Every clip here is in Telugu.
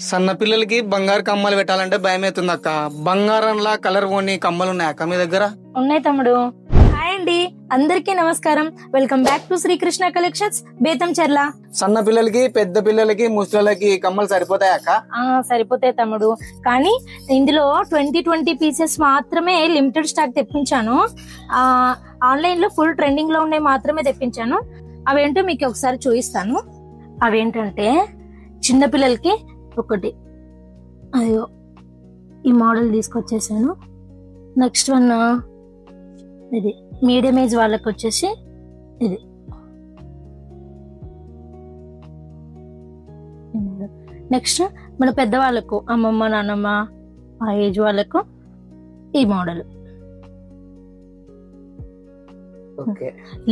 సన్న పిల్లలకి బంగారు కమ్మలు పెట్టాలంటే భయం అవుతుంది అక్క. బంగారంలా కలర్ పోని కమ్మలు ఉన్నాయి అక్క మీ దగ్గర? ఉన్నాయి తమ్ముడు. హాయ్ అండి, అందరికీ నమస్కారం. Welcome back to Srikrishna collections, Betamcherla. సన్న పిల్లలకి, పెద్ద పిల్లలకి, ముసలికి కమ్మలు సరిపోతాయి అక్క? సరిపోతాయి తమ్ముడు, కానీ ఇందులో 20 పీసెస్ మాత్రమే లిమిటెడ్ స్టాక్ తెప్పించాను. ఆన్లైన్ లో ఫుల్ ట్రెండింగ్ లో ఉండే మాత్రమే తెప్పించాను. అవేంటో మీకు ఒకసారి చూపిస్తాను. అవేంటంటే చిన్న పిల్లలకి ఒకటి, అయ్యో ఈ మోడల్ తీసుకొచ్చేసాను. నెక్స్ట్ వన్ ఇది మీడియం ఏజ్ వాళ్ళకి వచ్చేసి ఇది. నెక్స్ట్ మన పెద్దవాళ్ళకు, అమ్మమ్మ నాన్నమ్మ ఆ ఏజ్ వాళ్ళకు ఈ మోడల్.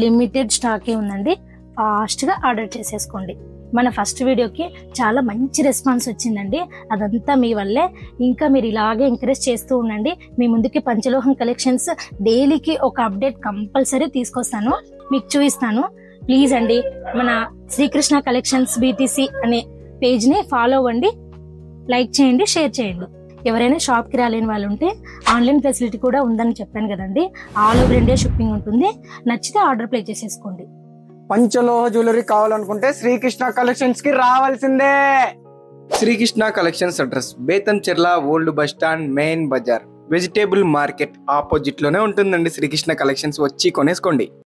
లిమిటెడ్ స్టాకే ఉందండి, ఫాస్ట్ గా ఆర్డర్ చేసేసుకోండి. మన ఫస్ట్ వీడియోకి చాలా మంచి రెస్పాన్స్ వచ్చిందండి, అదంతా మీ వల్లే. ఇంకా మీరు ఇలాగే ఎంకరేజ్ చేస్తూ ఉండండి. మీ ముందుకి పంచలోహం కలెక్షన్స్ డైలీకి ఒక అప్డేట్ కంపల్సరీ తీసుకొస్తాను, మీకు చూపిస్తాను. ప్లీజ్ అండి, మన శ్రీకృష్ణ కలెక్షన్స్ BTC అనే పేజ్ ని ఫాలో అవ్వండి, లైక్ చేయండి, షేర్ చేయండి. ఎవరైనా షాప్ కి రాలేని వాళ్ళు ఉంటే ఆన్లైన్ ఫెసిలిటీ కూడా ఉందని చెప్పాను కదండి. ఆల్ ఓవర్ ఇండియా షిప్పింగ్ ఉంటుంది. నచ్చితే ఆర్డర్ ప్లేస్ చేసేసుకోండి. పంచలోహ జ్యువెలరీ కావాలనుకుంటే శ్రీకృష్ణ కలెక్షన్స్ కి రావాల్సిందే. Srikrishna collections address Betamcherla old bus stand, main bazaar, vegetable market opposite లోనే ఉంటుందండి. శ్రీకృష్ణ కలెక్షన్స్ వచ్చి కొనేసుకోండి.